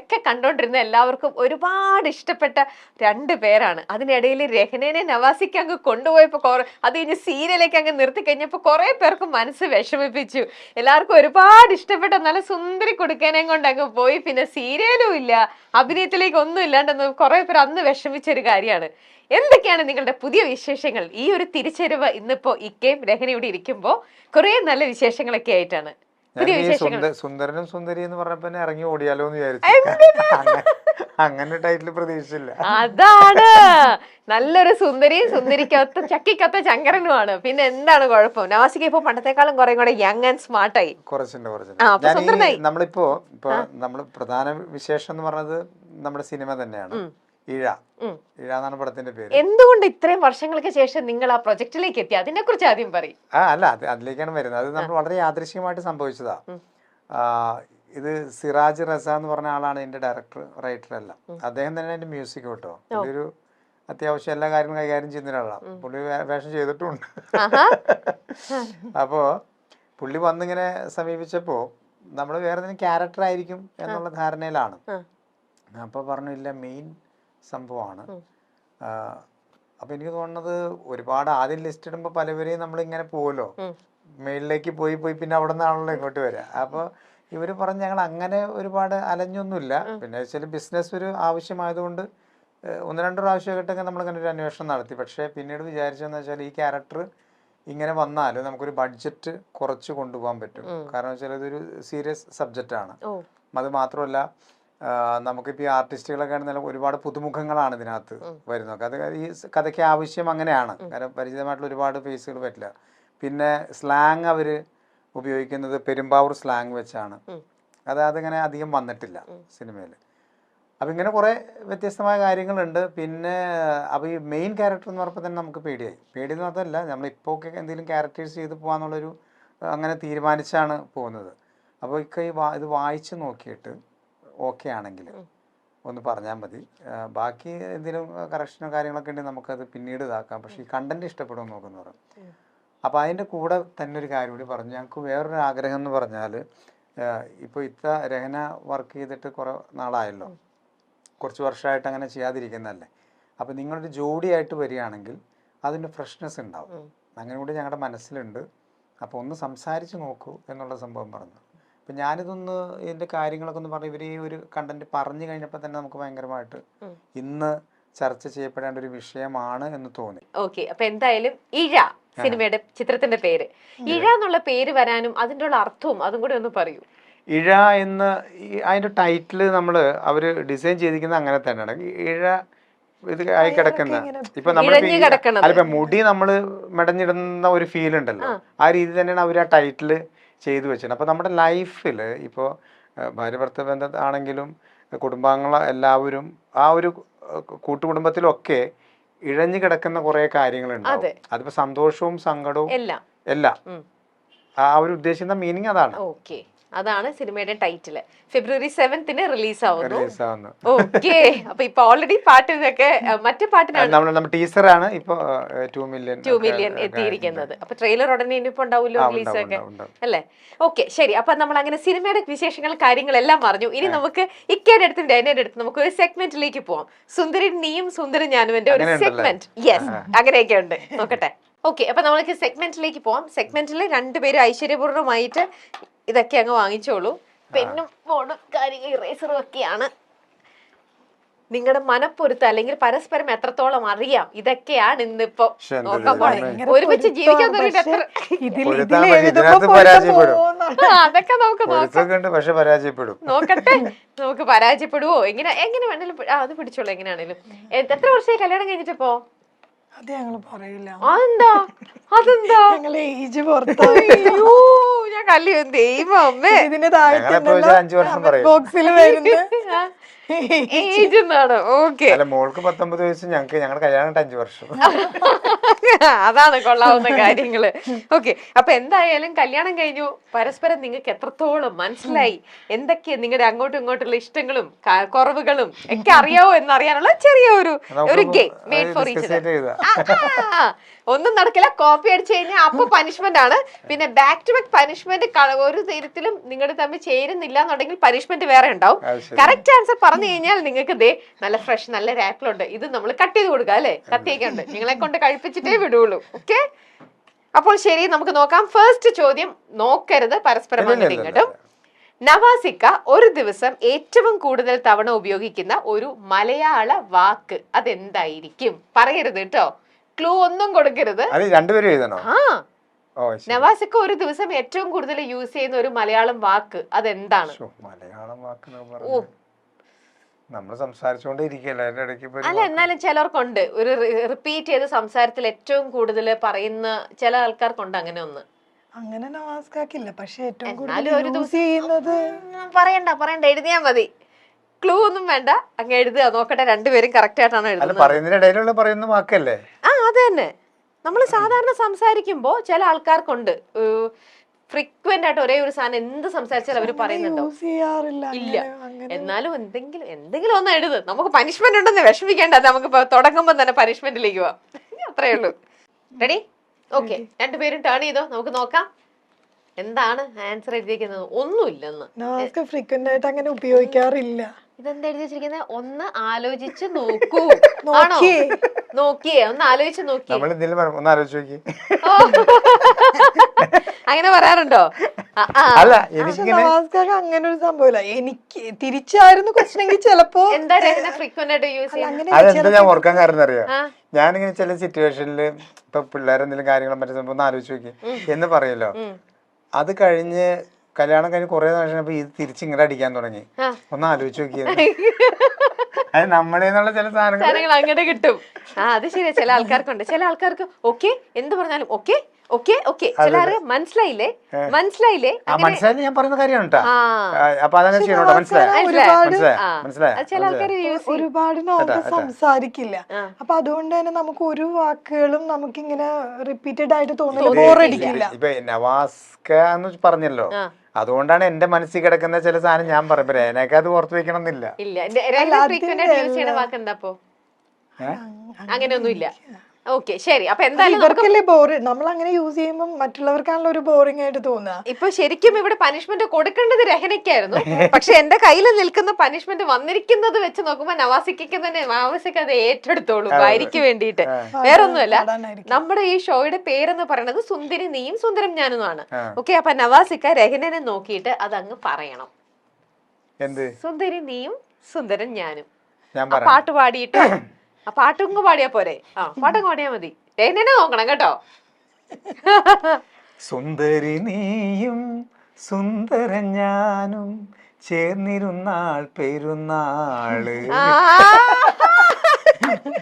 ഒക്കെ കണ്ടോണ്ടിരുന്ന എല്ലാവർക്കും ഒരുപാട് ഇഷ്ടപ്പെട്ട രണ്ടു പേരാണ്. അതിനിടയിൽ രഹ്നേനെ നവാസിക്ക് അങ്ങ് കൊണ്ടുപോയപ്പോ അത് കഴിഞ്ഞ് സീരിയലേക്ക് അങ്ങ് നിർത്തി കഴിഞ്ഞപ്പോ കുറെ പേർക്ക് മനസ്സ് വിഷമിപ്പിച്ചു. എല്ലാവർക്കും ഒരുപാട് ഇഷ്ടപ്പെട്ട നല്ല സുന്ദരി കൊടുക്കാനേം കൊണ്ട് അങ്ങ് പോയി. പിന്നെ സീരിയലും ഇല്ല, അഭിനയത്തിലേക്ക് ഒന്നും ഇല്ലാണ്ടെന്ന് കുറെ പേർ അന്ന് വിഷമിച്ചൊരു കാര്യമാണ്. എന്തൊക്കെയാണ് നിങ്ങളുടെ പുതിയ വിശേഷങ്ങൾ? ഈ ഒരു തിരിച്ചറിവ് ഇന്നിപ്പോ ഇക്കയും രഹ്നയോടെ ഇരിക്കുമ്പോ കുറെ നല്ല വിശേഷങ്ങളൊക്കെ ആയിട്ടാണ്. സുന്ദരനും സുന്ദരി എന്ന് പറഞ്ഞപ്പോ ഇറങ്ങി ഓടിയാലോ എന്ന് വിചാരിച്ചു. അങ്ങനെ ടൈറ്റിൽ പ്രതീക്ഷിച്ചില്ല. അതാണ്, നല്ലൊരു സുന്ദരിയും സുന്ദരിക്കൊത്ത ചക്കിക്കൊത്ത ചങ്കരനുമാണ്. പിന്നെ എന്താണ് കുഴപ്പം? നവാസിക്ക് ഇപ്പൊ പണ്ടത്തെക്കാളും കുറെ കൂടെ യങ് ആൻഡ് സ്മാർട്ടായി. നമ്മളിപ്പോ നമ്മള് പ്രധാന വിശേഷം എന്ന് പറഞ്ഞത് നമ്മുടെ സിനിമ തന്നെയാണ്. ഇഴ എന്നാണ് പടത്തിന്റെ പേര്. എന്തുകൊണ്ട് ഇത്രയും വർഷങ്ങൾക്ക് ശേഷം നിങ്ങൾ ആ പ്രൊജക്ടിലേക്ക് എത്തി? അതിനെ കുറിച്ച് ആദ്യം പറയും. അല്ല, അതിലേക്കാണ് വരുന്നത്. അത് നമ്മൾ വളരെ യാദൃശ്യമായിട്ട് സംഭവിച്ചതാ. ഇത് സിറാജ് റസ എന്ന് പറഞ്ഞ ആളാണ് ഇതിന്റെ ഡയറക്ടർ, റൈറ്റർ എല്ലാം. അദ്ദേഹം തന്നെ അതിന്റെ മ്യൂസിക് കേട്ടോ. പുള്ളി ഒരു അത്യാവശ്യം എല്ലാ കാര്യങ്ങളും കൈകാര്യം ചെയ്യുന്ന ഒരാളാണ്. പുള്ളി വേഷം ചെയ്തിട്ടുണ്ട്. അപ്പോ പുള്ളി വന്നിങ്ങനെ സമീപിച്ചപ്പോ നമ്മള് വേറെ എന്തെങ്കിലും ക്യാരക്ടർ ആയിരിക്കും എന്നുള്ള ധാരണയിലാണ്. അപ്പൊ പറഞ്ഞു ഇല്ല, മെയിൻ സംഭവമാണ്. അപ്പൊ എനിക്ക് തോന്നുന്നത് ഒരുപാട് ആദ്യം ലിസ്റ്റ് ഇടുമ്പോ പലവരെയും നമ്മളിങ്ങനെ പോവല്ലോ, മെയിലിലേക്ക് പോയി പിന്നെ അവിടെ നിന്നാണല്ലോ ഇങ്ങോട്ട് വരിക. അപ്പൊ ഇവര് പറഞ്ഞ് ഞങ്ങൾ അങ്ങനെ ഒരുപാട് അലഞ്ഞൊന്നുമില്ല. പിന്നെ വെച്ചാൽ ബിസിനസ് ഒരു ആവശ്യമായതുകൊണ്ട് ഒന്ന് രണ്ട് പ്രാവശ്യമൊക്കെ നമ്മളിങ്ങനെ ഒരു അന്വേഷണം നടത്തി. പക്ഷെ പിന്നീട് വിചാരിച്ചതെന്ന് വെച്ചാൽ ഈ ക്യാരക്ടർ ഇങ്ങനെ വന്നാൽ നമുക്കൊരു ബഡ്ജറ്റ് കുറച്ച് കൊണ്ടുപോകാൻ പറ്റും. കാരണം വെച്ചാൽ ഇതൊരു സീരിയസ് സബ്ജക്റ്റ് ആണ്. അത് മാത്രമല്ല, നമുക്കിപ്പോൾ ഈ ആർട്ടിസ്റ്റുകളൊക്കെ ആണെങ്കിലും ഒരുപാട് പുതുമുഖങ്ങളാണ് ഇതിനകത്ത് വരുന്നത്. അത് ഈ കഥയ്ക്ക് ആവശ്യം അങ്ങനെയാണ്. കാരണം പരിചിതമായിട്ടുള്ള ഒരുപാട് ഫേസുകൾ പറ്റില്ല. പിന്നെ സ്ലാങ് അവർ ഉപയോഗിക്കുന്നത് പെരുമ്പാവൂർ സ്ലാങ് വെച്ചാണ്. അതിങ്ങനെ അധികം വന്നിട്ടില്ല സിനിമയിൽ. അപ്പം ഇങ്ങനെ കുറേ വ്യത്യസ്തമായ കാര്യങ്ങളുണ്ട്. പിന്നെ അപ്പോൾ ഈ മെയിൻ ക്യാരക്ടർ എന്ന് പറഞ്ഞപ്പോൾ തന്നെ നമുക്ക് പേടിയായി. പേടിയെന്ന് മാത്രമല്ല, നമ്മളിപ്പോൾ ഒക്കെ എന്തെങ്കിലും ക്യാരക്ടേഴ്സ് ചെയ്ത് പോകാന്നുള്ളൊരു അങ്ങനെ തീരുമാനിച്ചാണ് പോകുന്നത്. അപ്പോൾ ഇത് വായിച്ച് നോക്കിയിട്ട് ഓക്കെ ആണെങ്കിൽ ഒന്ന് പറഞ്ഞാൽ മതി. ബാക്കി എന്തെങ്കിലും കറക്ഷനോ കാര്യങ്ങളൊക്കെ ഉണ്ടെങ്കിൽ നമുക്കത് പിന്നീട് ഇതാക്കാം. പക്ഷേ ഈ കണ്ടന്റ് ഇഷ്ടപ്പെടുമെന്ന് നോക്കുന്നു പറഞ്ഞു. അപ്പോൾ അതിൻ്റെ കൂടെ തന്നെ ഒരു കാര്യം കൂടി പറഞ്ഞു. ഞങ്ങൾക്ക് വേറൊരു ആഗ്രഹം എന്ന് പറഞ്ഞാൽ, ഇപ്പോൾ രഹ്ന വർക്ക് ചെയ്തിട്ട് കുറേ നാളായല്ലോ, കുറച്ച് വർഷമായിട്ട് അങ്ങനെ ചെയ്യാതിരിക്കുന്നതല്ലേ. അപ്പോൾ നിങ്ങളൊരു ജോഡിയായിട്ട് വരികയാണെങ്കിൽ അതിൻ്റെ ഫ്രഷ്നെസ് ഉണ്ടാവും. അങ്ങനെ കൂടി ഞങ്ങളുടെ മനസ്സിലുണ്ട്. അപ്പോൾ ഒന്ന് സംസാരിച്ച് നോക്കൂ എന്നുള്ള സംഭവം പറഞ്ഞു. അപ്പം ഞാനിതൊന്ന് ഇതിൻ്റെ കാര്യങ്ങളൊക്കെ ഒന്ന് പറഞ്ഞു. ഇവർ ഈ ഒരു കണ്ടന്റ് പറഞ്ഞു കഴിഞ്ഞപ്പോൾ തന്നെ നമുക്ക് ഭയങ്കരമായിട്ട് ഇന്ന് ചർച്ച ചെയ്യപ്പെടേണ്ട ഒരു വിഷയമാണ് എന്ന് തോന്നി. ഓക്കെ, അപ്പൊ എന്തായാലും ഇഴ സിനിമയുടെ ചിത്രത്തിന്റെ പേര്, ഇഴ എന്നുള്ള പേര് വരാനും അതിൻ്റെ ഉള്ള അർത്ഥവും അതും കൂടി ഒന്ന് പറയൂ. ഇഴ എന്ന് അതിന്റെ ടൈറ്റില് അവർ ഡിസൈൻ ചെയ്തിരിക്കുന്നത് അങ്ങനെ തന്നെയാണ്. ഇഴ ഇത് ആയി കിടക്കുന്ന, ഇപ്പൊ നമ്മളിപ്പോ മുടി നമ്മള് മെടഞ്ഞിടുന്ന ഒരു ഫീൽ ഉണ്ടല്ലോ, ആ രീതി തന്നെയാണ് അവർ ആ ടൈറ്റില് ചെയ്തു വെച്ചത്. അപ്പൊ നമ്മുടെ ലൈഫിൽ ഇപ്പോൾ ഭാര്യ ഭർത്തൃ ബന്ധമാണെങ്കിലും കുടുംബാംഗങ്ങൾ എല്ലാവരും ആ ഒരു കൂട്ടുകുടുംബത്തിലൊക്കെ ഇഴഞ്ഞു കിടക്കുന്ന കുറെ കാര്യങ്ങളുണ്ടാവും. അതിപ്പോ സന്തോഷവും സങ്കടവും എല്ലാം ആ ഒരു ഉദ്ദേശിക്കുന്ന മീനിങ് അതാണ്. ഓക്കെ, അതാണ് സിനിമയുടെ ടൈറ്റിൽ. ഫെബ്രുവരി 7th റിലീസ് ആവുന്നു. ഓക്കെ, അപ്പൊ ഇപ്പൊ ഓൾറെഡി പാട്ടിനൊക്കെ മറ്റു പാട്ടിനാണ് ടീസറാണ് ഇപ്പൊ 2 മില്യൺ എത്തിയിരിക്കുന്നത്. അപ്പൊ ട്രെയിലർ ഉടനെ ഇനിയിപ്പോ ഉണ്ടാവുമല്ലോ, റിലീസ് ഒക്കെ അല്ലേ? ഓക്കെ, ശരി. അപ്പൊ നമ്മൾ അങ്ങനെ സിനിമയുടെ വിശേഷങ്ങൾ കാര്യങ്ങളെല്ലാം പറഞ്ഞു. ഇനി നമുക്ക് ഇക്കയുടെ അടുത്തും ഡൈനയുടെ അടുത്ത് നമുക്ക് ഒരു സെഗ്മെന്റിലേക്ക് പോവാം. സുന്ദരി നീയും സുന്ദരി ഞാനും എന്റെ ഒരു സെഗ്മെന്റ്. യെസ്, അങ്ങനെയൊക്കെ ഉണ്ട്. നോക്കട്ടെ. ഓക്കെ, അപ്പൊ നമ്മൾക്ക് സെഗ്മെന്റിലേക്ക് പോവാം. സെഗ്മെന്റിൽ രണ്ടുപേരും ഐശ്വര്യപൂർണ്ണമായിട്ട് ഇതൊക്കെ അങ്ങ് വാങ്ങിച്ചോളൂ. പെന്നും ബോർഡും കാര്യങ്ങൾ ഇറേസറും ഒക്കെയാണ്. നിങ്ങളുടെ മനപ്പൊരുത്തം അല്ലെങ്കിൽ പരസ്പരം എത്രത്തോളം അറിയാം, ഇതൊക്കെയാണ് ഇന്നിപ്പോ നോക്കാൻ പോണേ. ഒരുമിച്ച് ജീവിക്കാൻ അതൊക്കെ നമുക്ക് നോക്കട്ടെ. നമുക്ക് പരാജയപ്പെടുവോ എങ്ങനെ വേണേലും അത് പിടിച്ചോളൂ. എങ്ങനെയാണേലും എത്ര വർഷമായി കല്യാണം കഴിഞ്ഞിട്ടിപ്പോ? അത് ഞങ്ങള് പറയില്ല. അതെന്താ ഏജ് ഞാൻ കല്ല് ദൈവം അമ്മേ ഇതിന് താഴെ ബോക്സിൽ വരുന്ന ഏജ് എന്നാണ്. ഓക്കെ, മോൾക്ക് 19 വയസ്സ്, ഞങ്ങളുടെ കല്യാണം 5 വർഷം. അതാണ് കൊള്ളാവുന്ന കാര്യങ്ങള്. ഓക്കെ, അപ്പൊ എന്തായാലും കല്യാണം കഴിഞ്ഞു. പരസ്പരം നിങ്ങൾക്ക് എത്രത്തോളം മനസ്സിലായി, എന്തൊക്കെയാ നിങ്ങളുടെ അങ്ങോട്ടും ഇങ്ങോട്ടുള്ള ഇഷ്ടങ്ങളും കുറവുകളും ഒക്കെ അറിയാവോ എന്നറിയാനുള്ള ചെറിയ ഒരു game made for each other. ഒന്നും നടക്കില്ല, കോപ്പി അടിച്ചു കഴിഞ്ഞാൽ അപ്പൊ പനിഷ്മെന്റ് ആണ്. പിന്നെ ബാക്ക് ടു ബാക്ക് പനിഷ്മെന്റ് ഒരു തരത്തിലും നിങ്ങളുടെ തമ്മിൽ ചേരുന്നില്ല എന്നുണ്ടെങ്കിൽ പനിഷ്മെന്റ് വേറെ ഉണ്ടാവും. കറക്റ്റ് കറക്റ്റ് ആൻസർ പറഞ്ഞു കഴിഞ്ഞാൽ നിങ്ങൾക്ക് ദേ നല്ല ഫ്രഷ് നല്ല രാപ്പിളുണ്ട്, ഇത് നമ്മൾ കട്ട് ചെയ്ത് കൊടുക്കുക അല്ലെ, കത്തിയൊക്കെ ഉണ്ട്, നിങ്ങളെ കൊണ്ട് കഴിപ്പിച്ചിട്ടേ വിടുള്ളൂ. ഓക്കെ, അപ്പോൾ ശരി, നമുക്ക് നോക്കാം. ഫസ്റ്റ് ചോദ്യം നോക്കരുത്, പരസ്പരം അങ്ങോട്ടും ഇങ്ങോട്ടും. നവാസിക്ക ഒരു ദിവസം ഏറ്റവും കൂടുതൽ തവണ ഉപയോഗിക്കുന്ന ഒരു മലയാള വാക്ക് അതെന്തായിരിക്കും? പറയരുത് കേട്ടോ, ക്ലൂ ഒന്നും കൊടുക്കരുത്. രണ്ടുപേരും എഴുതണോ? ആ, നവാസിക്ക ഒരു ദിവസം ഏറ്റവും കൂടുതൽ യൂസ് ചെയ്യുന്ന ഒരു മലയാളം വാക്ക് അതെന്താണ്? മലയാളം വാക്ക് നമ്മൾ സംസാരിച്ചോണ്ടിരിക്കല്ലേ ഇടയ്ക്ക്. അല്ല, എന്നാലും ചിലർക്കുണ്ട് ഒരു റിപ്പീറ്റ് ചെയ്ത് സംസാരത്തിൽ ഏറ്റവും കൂടുതൽ പറയുന്ന ചില ആൾക്കാർക്കുണ്ട് അങ്ങനെ ഒന്ന്. അങ്ങനെ നവാസ്കാക്കില്ല, പക്ഷെ ഏറ്റവും എന്നാലും ഒരു കൂടുതൽ ദിവസം ചെയ്യുന്നത് പറയണ്ട എഴുതിയാ മതി, ക്ലൂ ഒന്നും വേണ്ട, അങ്ങ് എഴുതുക. നോക്കട്ടെ രണ്ടുപേരും കറക്റ്റ് ആയിട്ടാണ് എഴുതുന്നത്. പറയുന്നതിനിടയിലുള്ള പറയുന്ന വാക്കല്ലേ? ആ, അത് തന്നെ. നമ്മൾ സാധാരണ സംസാരിക്കുമ്പോ ചില ആൾക്കാർക്കുണ്ട് ഫ്രീക്വന്റ് ആയിട്ട് ഒരേ ഒരു സാധനം എന്ത് സംസാരിച്ചാലും അവര് പറയുന്നുണ്ടോ? യൂസ് ചെയ്യാറില്ല. ഇല്ല. എന്നാലും എന്തെങ്കിലും ഒന്ന് എഴുത്. നമുക്ക് പനിഷ്മെന്റ് ഉണ്ടെന്ന് വിഷമിക്കേണ്ട, നമുക്ക് തുടങ്ങുമ്പോ തന്നെ പനിഷ്മെന്റിലേക്ക് പോവാം. അത്രേ ഉള്ളൂ. റെഡി? ഓക്കെ, രണ്ടുപേരും ടേൺ ചെയ്തോ, നമുക്ക് നോക്കാം എന്താണ് ആൻസർ എഴുതിയിരിക്കുന്നത്. ഒന്നുമില്ലെന്ന്. ഫ്രീക്വന്റ് ആയിട്ട് അങ്ങനെ ഉപയോഗിക്കാറില്ല. ഇതെന്താ എഴുതി വെച്ചിരിക്കുന്നത്? ഒന്ന് ആലോചിച്ച് നോക്കൂ. ആണോ? നോക്കിയേ, ഒന്ന് ആലോചിച്ച് നോക്കി. അങ്ങനെ പറയാറുണ്ടോ? അങ്ങനെ ഒരു സംഭവമില്ല. എനിക്ക് തിരിച്ചായിരുന്നു ക്വസ്റ്റനെങ്കിൽ ചിലപ്പോ എന്താ ഫ്രീക്വന്റ് ആയിട്ട് യൂസ് ചെയ്യാൻ? അതെന്താ ഞാൻ ഓർക്കാൻ കാരണം അറിയാം, ഞാനിങ്ങനെ ചില സിറ്റുവേഷനില് ഇപ്പൊ പിള്ളേരെന്തെങ്കിലും കാര്യങ്ങളും മറ്റേ സംഭവം ഒന്ന് ആലോചിച്ച് നോക്കി എന്ന് പറയല്ലോ, അത് കഴിഞ്ഞ് കല്യാണം കഴിഞ്ഞ് കുറെ നാൾ ഇത് തിരിച്ചിങ്ങടെ അടിക്കാൻ തുടങ്ങി. ഒന്ന് ആലോചിച്ച് നോക്കിയത്. അത് നമ്മുടെ ചില സാധനങ്ങൾ അങ്ങനെ കിട്ടും. ആ, അത് ശരിയാ. ചില ആൾക്കാർക്കുണ്ട്, ചില ആൾക്കാർക്ക് ഓക്കെ എന്ത് പറഞ്ഞാലും ഓക്കെ ഓക്കെ ഓക്കെ. ചില മനസ്സിലായില്ലേ മനസ്സിലായില്ലേ മനസ്സിലായി ഞാൻ പറയുന്ന കാര്യമാണ് കേട്ടോ. അപ്പൊ അതങ്ങനെ ചെയ്യണോട്ടോ. ചില ആൾക്കാർ ഒരുപാട് സംസാരിക്കില്ല. അപ്പൊ അതുകൊണ്ട് തന്നെ നമുക്ക് ഒരു വാക്കുകളും നമുക്കിങ്ങനെ റിപ്പീറ്റഡ് ആയിട്ട് തോന്നില്ല, ബോറടിക്കില്ല. ഇപ്പൊ നവാസ്ക എന്ന് പറഞ്ഞല്ലോ, അതുകൊണ്ടാണ് എന്റെ മനസ്സിൽ കിടക്കുന്ന ചില സാധനം ഞാൻ പറയുമ്പോ അതിനൊക്കെ അത് ഓർത്ത് വെക്കണം എന്നില്ല. അങ്ങനെയൊന്നും ഇല്ല. ഓക്കെ, ശരി. അപ്പൊ എന്തായാലും നമ്മൾ അങ്ങനെ യൂസ് ചെയ്യുമ്പോൾ മറ്റുള്ളവർക്കാണല്ലോ ഒരു ബോറിംഗ് ആയിട്ട് തോന്നുക. ഇപ്പൊ ശരിക്കും ഇവിടെ പനിഷ്മെന്റ് കൊടുക്കേണ്ടത് രഹനയ്ക്കായിരുന്നു. പക്ഷെ എന്റെ കയ്യിൽ നിൽക്കുന്ന പനിഷ്മെന്റ് വന്നിരിക്കുന്നത് വെച്ച് നോക്കുമ്പോ നവാസിക്ക് തന്നെ നവാസിക്ക് അത് ഏറ്റെടുത്തോളൂ ഭാര്യയ്ക്ക് വേണ്ടിയിട്ട്. വേറൊന്നുമല്ല, നമ്മുടെ ഈ ഷോയുടെ പേരെന്ന് പറയുന്നത് സുന്ദരി നീയും സുന്ദരം ഞാനുമാണ്. ഓക്കെ, അപ്പൊ നവാസിക്ക രഹനനെ നോക്കിയിട്ട് അതങ്ങ് പറയണം. സുന്ദരി നീയും സുന്ദരൻ ഞാനും. പാട്ട് പാടിയിട്ട് ആ പാട്ടങ്ങ് പാടിയാ പോരെ? ആ, പാട്ടങ്ങ് പാടിയാ മതി. എന്നെ നോക്കണം കേട്ടോ. സുന്ദരി നീയും സുന്ദരൻ ഞാനും ചേർന്നിരുന്നാൾ പെരുന്നാള്.